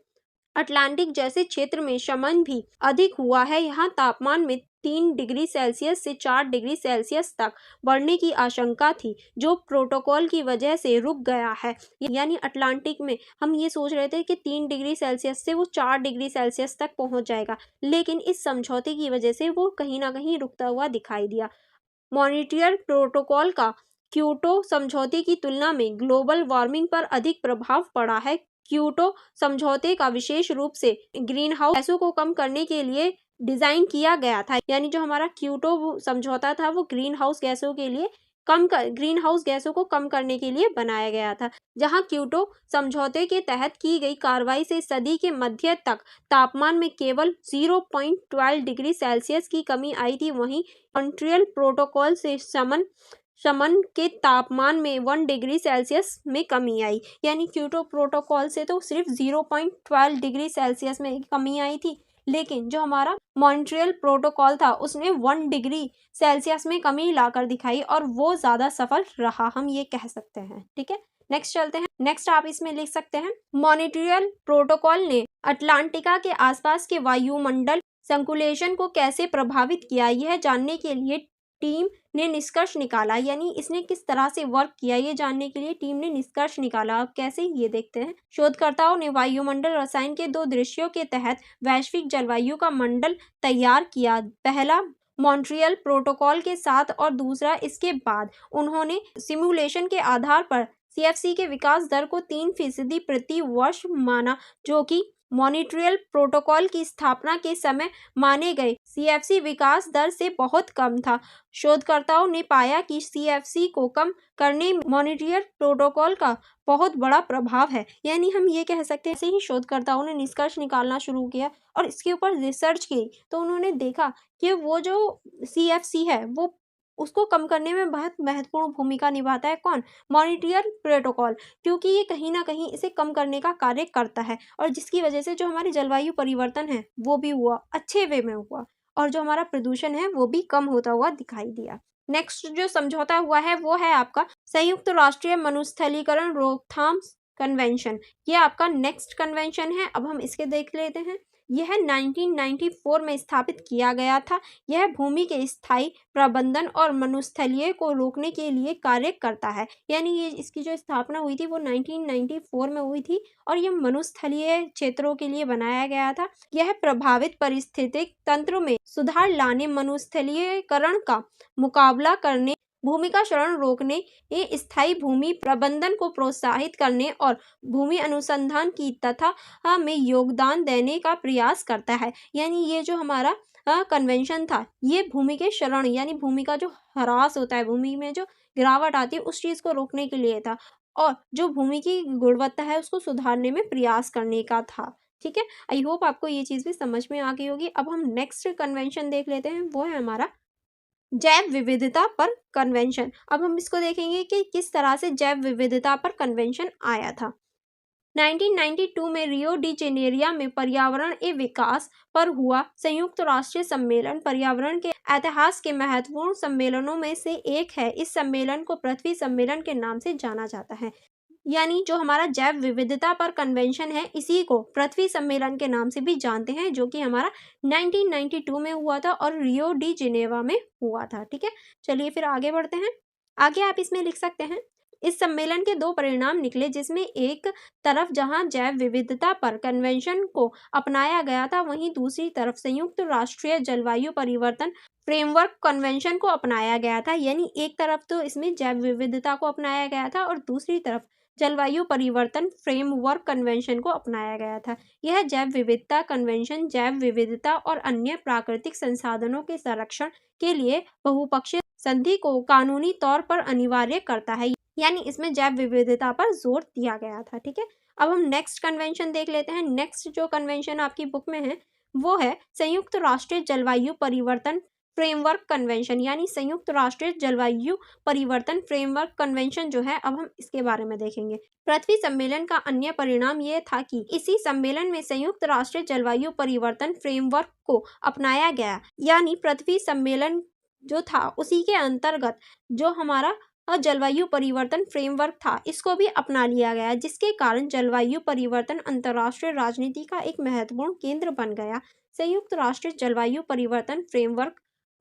Speaker 1: अटलांटिक जैसे क्षेत्र में शमन भी अधिक हुआ है। यहाँ तापमान में 3 डिग्री सेल्सियस से 4 डिग्री सेल्सियस तक बढ़ने की आशंका थी, जो प्रोटोकॉल की वजह से रुक गया है। यानी अटलांटिक में हम ये सोच रहे थे कि 3 डिग्री सेल्सियस से वो 4 डिग्री सेल्सियस तक पहुंच जाएगा, लेकिन इस समझौते की वजह से वो कहीं ना कहीं रुकता हुआ दिखाई दिया। मॉन्ट्रियल प्रोटोकॉल का क्योटो समझौते की तुलना में ग्लोबल वार्मिंग पर अधिक प्रभाव पड़ा है। क्योटो समझौते का विशेष रूप से ग्रीन हाउस गैसों को कम करने के लिए डिजाइन किया गया था। यानी जो हमारा क्योटो समझौता था वो ग्रीन हाउस गैसों को कम करने के लिए बनाया गया था। जहां क्योटो समझौते के तहत की गई कार्रवाई से सदी के मध्य तक तापमान में केवल 0.12 डिग्री सेल्सियस की कमी आई थी, वहीं मॉन्ट्रियल प्रोटोकॉल से शमन के तापमान में 1 डिग्री सेल्सियस में कमी आई। यानी क्योटो प्रोटोकॉल से तो सिर्फ 0.12 डिग्री सेल्सियस में कमी आई थी, लेकिन जो हमारा मॉन्ट्रियल प्रोटोकॉल था उसने 1 डिग्री सेल्सियस में कमी लाकर दिखाई और वो ज़्यादा सफल रहा, हम ये कह सकते हैं। ठीक है, नेक्स्ट चलते हैं। नेक्स्ट आप इसमें लिख सकते हैं मॉन्ट्रियल प्रोटोकॉल ने अटलांटिका के आसपास के वायुमंडल संकुलेशन को कैसे प्रभावित किया। यह जानने के लिए टीम ने निष्कर्ष निकाला, यानी इसने किस तरह से वर्क किया ये जानने के लिए टीम ने निष्कर्ष निकाला। अब कैसे, ये देखते हैं। शोधकर्ताओं ने वायुमंडल रसायन के दो दृश्यों के तहत वैश्विक जलवायु का मंडल तैयार किया। पहला मॉन्ट्रियल प्रोटोकॉल के साथ और दूसरा इसके बाद। उन्होंने सिमुलेशन के आधार पर सीएफसी के विकास दर को 3% प्रति वर्ष माना, जो कि मॉन्ट्रियल प्रोटोकॉल की स्थापना के समय माने गए सीएफसी विकास दर से बहुत कम था। शोधकर्ताओं ने पाया कि सीएफसी को कम करने में मॉन्ट्रियल प्रोटोकॉल का बहुत बड़ा प्रभाव है। यानी हम ये कह सकते हैं, ऐसे ही शोधकर्ताओं ने निष्कर्ष निकालना शुरू किया और इसके ऊपर रिसर्च की, तो उन्होंने देखा कि वो जो सीएफसी है वो उसको कम करने में बहुत महत्वपूर्ण भूमिका निभाता है। कौन? मॉन्ट्रियल प्रोटोकॉल, क्योंकि ये कहीं ना कहीं इसे कम करने का कार्य करता है और जिसकी वजह से जो हमारी जलवायु परिवर्तन है वो भी हुआ, अच्छे वे में हुआ, और जो हमारा प्रदूषण है वो भी कम होता हुआ दिखाई दिया। नेक्स्ट जो समझौता हुआ है वो है आपका संयुक्त राष्ट्रीय मरुस्थलीकरण रोकथाम कन्वेंशन। ये आपका नेक्स्ट कन्वेंशन है। अब हम इसके देख लेते हैं। यह 1994 में स्थापित किया गया था। यह भूमि के स्थायी प्रबंधन और मरुस्थलीय को रोकने के लिए कार्य करता है। यानी ये इसकी जो स्थापना हुई थी वो 1994 में हुई थी और ये मरुस्थलीय क्षेत्रों के लिए बनाया गया था। यह प्रभावित पारिस्थितिक तंत्र में सुधार लाने, मरुस्थलीयकरण का मुकाबला करने, भूमि का क्षरण रोकने, ये स्थायी भूमि प्रबंधन को प्रोत्साहित करने और भूमि अनुसंधान की तथा में योगदान देने का प्रयास करता है। यानी ये जो हमारा कन्वेंशन था, ये भूमि के क्षरण यानी भूमि का जो ह्रास होता है, भूमि में जो गिरावट आती है, उस चीज को रोकने के लिए था और जो भूमि की गुणवत्ता है उसको सुधारने में प्रयास करने का था। ठीक है, आई होप आपको ये चीज भी समझ में आ गई होगी। अब हम नेक्स्ट कन्वेंशन देख लेते हैं, वो है हमारा जैव विविधता पर कन्वेंशन। अब हम इसको देखेंगे कि किस तरह से जैव विविधता पर कन्वेंशन आया था। 1992 में रियो डी जेनेरिया में पर्यावरण एवं विकास पर हुआ संयुक्त राष्ट्रीय सम्मेलन पर्यावरण के इतिहास के महत्वपूर्ण सम्मेलनों में से एक है। इस सम्मेलन को पृथ्वी सम्मेलन के नाम से जाना जाता है। यानी जो हमारा जैव विविधता पर कन्वेंशन है, इसी को पृथ्वी सम्मेलन के नाम से भी जानते हैं, जो कि हमारा 1992 में हुआ था और रियो डी जेनेवा में हुआ था। ठीक है, चलिए फिर आगे बढ़ते हैं। आगे आप इसमें लिख सकते हैं, इस सम्मेलन के दो परिणाम निकले, जिसमें एक तरफ जहां जैव विविधता पर कन्वेंशन को अपनाया गया था, वहीं दूसरी तरफ संयुक्त राष्ट्रीय जलवायु परिवर्तन फ्रेमवर्क कन्वेंशन को अपनाया गया था। यानी एक तरफ तो इसमें जैव विविधता को अपनाया गया था और दूसरी तरफ जलवायु परिवर्तन फ्रेमवर्क कन्वेंशन को अपनाया गया था। यह जैव विविधता कन्वेंशन जैव विविधता और अन्य प्राकृतिक संसाधनों के संरक्षण के लिए बहुपक्षीय संधि को कानूनी तौर पर अनिवार्य करता है। यानी इसमें जैव विविधता पर जोर दिया गया था। ठीक है, अब हम नेक्स्ट कन्वेंशन देख लेते हैं। नेक्स्ट जो कन्वेंशन आपकी बुक में है वो है संयुक्त राष्ट्रीय जलवायु परिवर्तन फ्रेमवर्क कन्वेंशन। यानी संयुक्त राष्ट्रीय जलवायु परिवर्तन फ्रेमवर्क कन्वेंशन जो है, अब हम इसके बारे में देखेंगे। पृथ्वी सम्मेलन का अन्य परिणाम यह था कि इसी सम्मेलन में संयुक्त राष्ट्रीय जलवायु परिवर्तन फ्रेमवर्क को अपनाया गया। यानी पृथ्वी सम्मेलन जो था उसी के अंतर्गत जो हमारा जलवायु परिवर्तन फ्रेमवर्क था, इसको भी अपना लिया गया, जिसके कारण जलवायु परिवर्तन अंतर्राष्ट्रीय राजनीति का एक महत्वपूर्ण केंद्र बन गया। संयुक्त राष्ट्रीय जलवायु परिवर्तन फ्रेमवर्क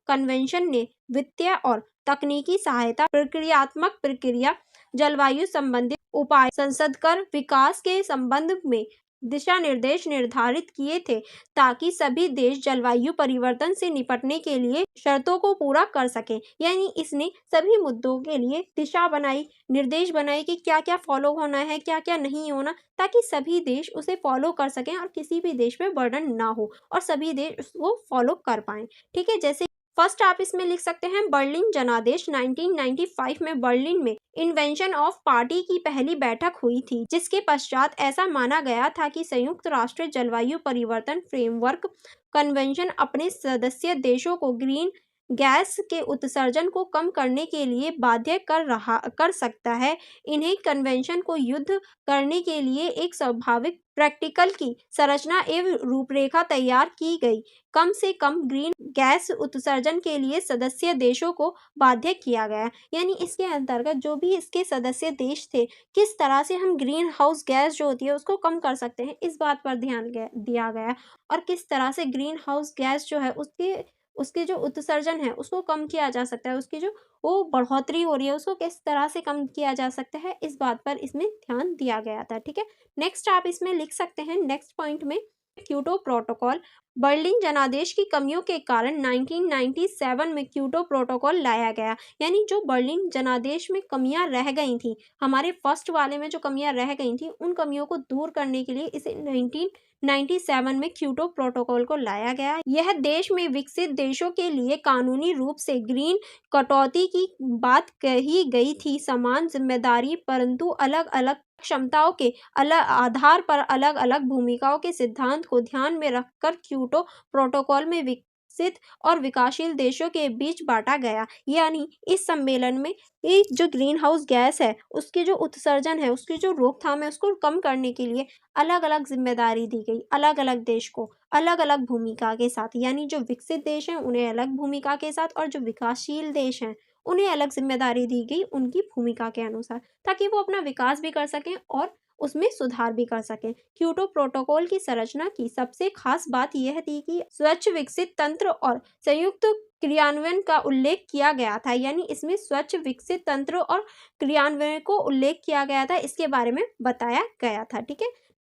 Speaker 1: कन्वेंशन ने वित्तीय और तकनीकी सहायता, प्रक्रियात्मक प्रक्रिया, जलवायु संबंधित उपाय, संसद कर विकास के संबंध में दिशा निर्देश निर्धारित किए थे, ताकि सभी देश जलवायु परिवर्तन से निपटने के लिए शर्तों को पूरा कर सकें। यानी इसने सभी मुद्दों के लिए दिशा बनाई, निर्देश बनाए कि क्या क्या फॉलो होना है, क्या क्या नहीं होना, ताकि सभी देश उसे फॉलो कर सकें और किसी भी देश पे बर्डन ना हो और सभी देश उसको फॉलो कर पाएं। ठीक है, जैसे फर्स्ट आप इसमें लिख सकते हैं बर्लिन जनादेश। 1995 में बर्लिन में इन्वेंशन ऑफ पार्टी की पहली बैठक हुई थी, जिसके पश्चात ऐसा माना गया था कि संयुक्त राष्ट्र जलवायु परिवर्तन फ्रेमवर्क कन्वेंशन अपने सदस्य देशों को ग्रीन गैस के उत्सर्जन को कम करने के लिए बाध्य कर सकता है। इन्हें कन्वेंशन को युद्ध करने के लिए एक स्वाभाविक प्रैक्टिकल की संरचना एवं रूपरेखा तैयार की गई। कम से कम ग्रीन गैस उत्सर्जन के लिए सदस्य देशों को बाध्य किया गया। यानी इसके अंतर्गत जो भी इसके सदस्य देश थे, किस तरह से हम ग्रीन हाउस गैस जो होती है उसको कम कर सकते हैं, इस बात पर ध्यान दिया गया और किस तरह से ग्रीन हाउस गैस जो है उसके उसके जो उत्सर्जन है उसको कम किया जा सकता है, उसकी जो वो बढ़ोतरी हो रही है उसको किस तरह से कम किया जा सकता है, इस बात पर इसमें ध्यान दिया गया था। ठीक है, नेक्स्ट आप इसमें लिख सकते हैं नेक्स्ट पॉइंट में, क्योटो प्रोटोकॉल। बर्लिन जनादेश की कमियों के कारण 1997 में क्योटो प्रोटोकॉल लाया गया। यानी जो बर्लिन जनादेश में कमियां रह गई थी, हमारे फर्स्ट वाले में जो कमियां रह गई थी, उन कमियों को दूर करने के लिए इसे 1997 में क्योटो प्रोटोकॉल को लाया गया। यह देश में विकसित देशों के लिए कानूनी रूप से ग्रीन कटौती की बात कही गई थी, समान जिम्मेदारी परंतु अलग अलग क्षमताओं के अलग आधार पर अलग अलग भूमिकाओं के सिद्धांत को ध्यान में रखकर क्योटो प्रोटोकॉल में विकसित और विकासशील देशों के बीच बांटा गया। यानी इस सम्मेलन में ये जो ग्रीन हाउस गैस है उसके जो उत्सर्जन है, उसकी जो रोकथाम है, उसको कम करने के लिए अलग अलग जिम्मेदारी दी गई, अलग अलग देश को अलग अलग भूमिका के साथ। यानी जो विकसित देश हैं उन्हें अलग भूमिका के साथ और जो विकासशील देश हैं उन्हें अलग जिम्मेदारी दी गई उनकी भूमिका के अनुसार, ताकि वो अपना विकास भी कर सकें और उसमें सुधार भी कर सकें। क्योटो प्रोटोकॉल की संरचना की सबसे खास बात यह थी कि स्वच्छ विकसित तंत्र और संयुक्त क्रियान्वयन का उल्लेख किया गया था। यानी इसमें स्वच्छ विकसित तंत्र और क्रियान्वयन को उल्लेख किया गया था, इसके बारे में बताया गया था। ठीक है,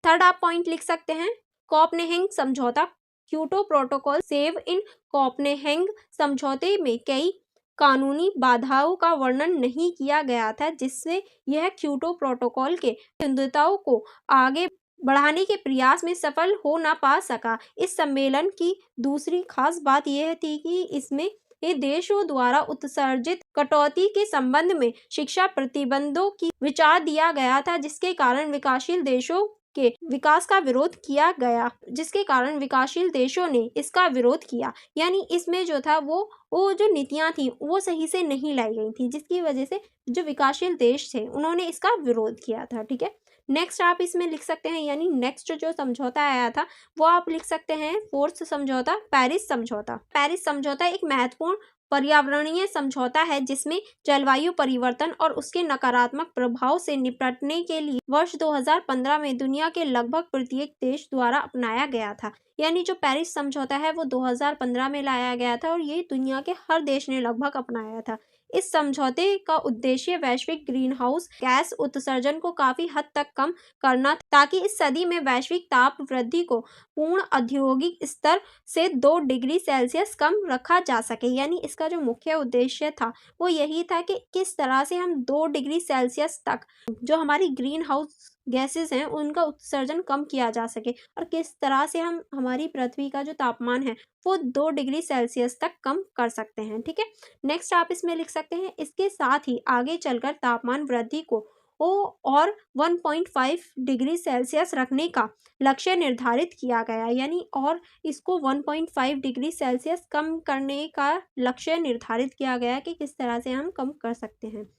Speaker 1: थर्ड आप पॉइंट लिख सकते हैं कोपेनहेगन समझौता। Kyoto protocol save in Copenhagen समझौते में कई कानूनी बाधाओं का वर्णन नहीं किया गया था, जिससे यह क्योटो प्रोटोकॉल के निबंधताओं को आगे बढ़ाने के प्रयास में सफल हो ना पा सका। इस सम्मेलन की दूसरी खास बात यह थी कि इसमें ये देशों द्वारा उत्सर्जित कटौती के संबंध में शिक्षा प्रतिबंधों की विचार दिया गया था, जिसके कारण विकासशील देशों के विकास का विरोध किया गया, जिसके कारण विकासशील देशों ने इसका विरोध किया। यानी इसमें जो था वो जो नीतियां थी वो सही से नहीं लाई गई थी, जिसकी वजह से जो विकासशील देश थे उन्होंने इसका विरोध किया था। ठीक है, नेक्स्ट आप इसमें लिख सकते हैं, यानी नेक्स्ट जो समझौता आया था वो आप लिख सकते हैं फोर्थ समझौता, पेरिस समझौता। पेरिस समझौता एक महत्वपूर्ण पर्यावरणीय समझौता है जिसमें जलवायु परिवर्तन और उसके नकारात्मक प्रभाव से निपटने के लिए वर्ष 2015 में दुनिया के लगभग प्रत्येक देश द्वारा अपनाया गया था। यानी जो पेरिस समझौता है वो 2015 में लाया गया था और ये दुनिया के हर देश ने लगभग अपनाया था। इस समझौते का उद्देश्य वैश्विक ग्रीन हाउस गैस उत्सर्जन को काफी हद तक कम करना, ताकि इस सदी में वैश्विक ताप वृद्धि को पूर्ण औद्योगिक स्तर से 2 डिग्री सेल्सियस कम रखा जा सके। यानी इसका जो मुख्य उद्देश्य था वो यही था कि किस तरह से हम 2 डिग्री सेल्सियस तक जो हमारी ग्रीन हाउस गैसेस हैं उनका उत्सर्जन कम किया जा सके, और किस तरह से हम हमारी पृथ्वी का जो तापमान है वो 2 डिग्री सेल्सियस तक कम कर सकते हैं। ठीक है, नेक्स्ट आप इसमें लिख सकते हैं इसके साथ ही आगे चलकर तापमान वृद्धि को और 1.5 डिग्री सेल्सियस रखने का लक्ष्य निर्धारित किया गया। यानी और इसको 1.5 डिग्री सेल्सियस कम करने का लक्ष्य निर्धारित किया गया कि किस तरह से हम कम कर सकते हैं।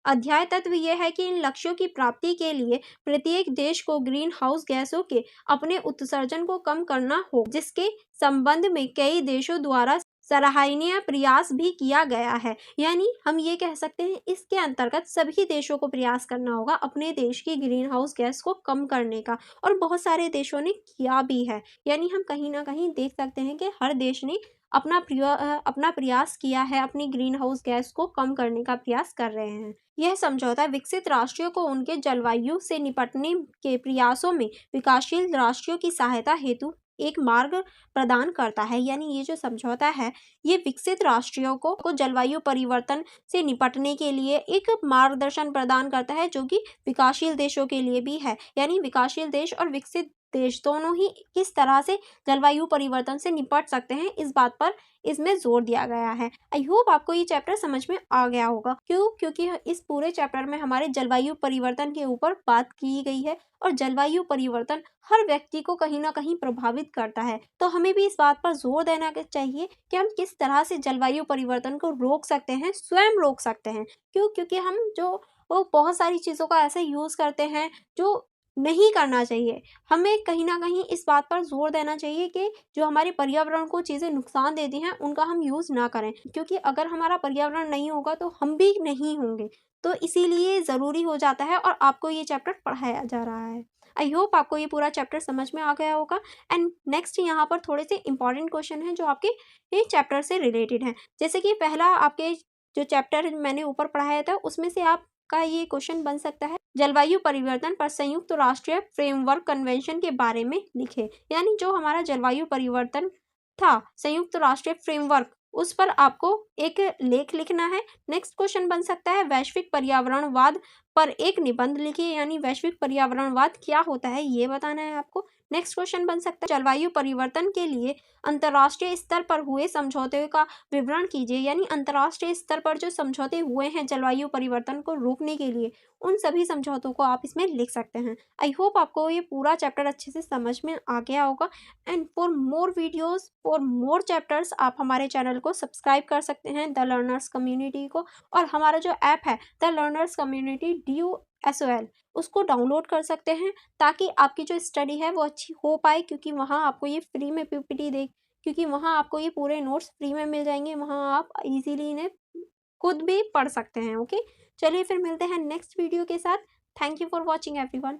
Speaker 1: अध्याय तत्व यह है कि इन लक्ष्यों की प्राप्ति के लिए प्रत्येक देश को ग्रीन हाउस गैसों के अपने उत्सर्जन को कम करना हो, जिसके संबंध में कई देशों द्वारा सराहनीय प्रयास भी किया गया है। यानी हम ये कह सकते हैं इसके अंतर्गत सभी देशों को प्रयास करना होगा अपने देश की ग्रीन हाउस गैस को कम करने का, और बहुत सारे देशों ने किया भी है। यानी हम कहीं ना कहीं देख सकते हैं कि हर देश ने अपना प्रयास किया है, अपनी ग्रीन हाउस गैस को कम करने का प्रयास कर रहे हैं। यह समझौता विकसित राष्ट्रों को उनके जलवायु से निपटने के प्रयासों में विकासशील राष्ट्रों की सहायता हेतु एक मार्ग प्रदान करता है। यानी ये जो समझौता है ये विकसित राष्ट्रों को जलवायु परिवर्तन से निपटने के लिए एक मार्गदर्शन प्रदान करता है, जो कि विकासशील देशों के लिए भी है। यानी विकासशील देश और विकसित देश दोनों ही किस तरह से जलवायु परिवर्तन से निपट सकते हैं, इस बात पर इसमें जोर दिया गया है। आई होप आपको ये चैप्टर समझ में आ गया होगा। क्योंकि इस पूरे चैप्टर में हमारे जलवायु परिवर्तन के ऊपर बात की गई है, और जलवायु परिवर्तन हर व्यक्ति को कहीं ना कहीं प्रभावित करता है। तो हमें भी इस बात पर जोर देना चाहिए कि हम किस तरह से जलवायु परिवर्तन को रोक सकते हैं, स्वयं रोक सकते हैं। क्योंकि हम वो बहुत सारी चीज़ों का ऐसे यूज़ करते हैं जो नहीं करना चाहिए। हमें कहीं ना कहीं इस बात पर जोर देना चाहिए कि जो हमारे पर्यावरण को चीज़ें नुकसान देती हैं उनका हम यूज़ ना करें, क्योंकि अगर हमारा पर्यावरण नहीं होगा तो हम भी नहीं होंगे। तो इसीलिए ज़रूरी हो जाता है और आपको ये चैप्टर पढ़ाया जा रहा है। आई होप आपको ये पूरा चैप्टर समझ में आ गया होगा। एंड नेक्स्ट यहाँ पर थोड़े से इंपॉर्टेंट क्वेश्चन हैं जो आपके ये चैप्टर से रिलेटेड हैं। जैसे कि पहला आपके जो चैप्टर मैंने ऊपर पढ़ाया था उसमें से आपका ये क्वेश्चन बन सकता है, जलवायु परिवर्तन पर संयुक्त राष्ट्रीय फ्रेमवर्क कन्वेंशन के बारे में लिखे। यानी जो हमारा जलवायु परिवर्तन था, संयुक्त राष्ट्रीय फ्रेमवर्क, उस पर आपको एक लेख लिखना है। नेक्स्ट क्वेश्चन बन सकता है, वैश्विक पर्यावरणवाद पर एक निबंध लिखिए। यानी वैश्विक पर्यावरणवाद क्या होता है ये बताना है आपको। नेक्स्ट क्वेश्चन बन सकता है, जलवायु परिवर्तन के लिए अंतर्राष्ट्रीय स्तर पर हुए समझौते का विवरण कीजिए। यानी अंतर्राष्ट्रीय स्तर पर जो समझौते हुए हैं जलवायु परिवर्तन को रोकने के लिए, उन सभी समझौतों को आप इसमें लिख सकते हैं। आई होप आपको ये पूरा चैप्टर अच्छे से समझ में आ गया होगा। And for more videos, for more chapters, आप हमारे चैनल को सब्सक्राइब कर सकते हैं, द लर्नर्स कम्युनिटी को। और हमारा जो ऐप है द लर्नर्स कम्युनिटी DUSOL, उसको डाउनलोड कर सकते हैं ताकि आपकी जो स्टडी है वो अच्छी हो पाए, क्योंकि वहाँ आपको ये फ्री में PPT देख क्योंकि वहाँ आपको ये पूरे नोट्स फ्री में मिल जाएंगे। वहाँ आप इजीली इन्हें खुद भी पढ़ सकते हैं। ओके, चलिए फिर मिलते हैं नेक्स्ट वीडियो के साथ। Thank you for watching everyone.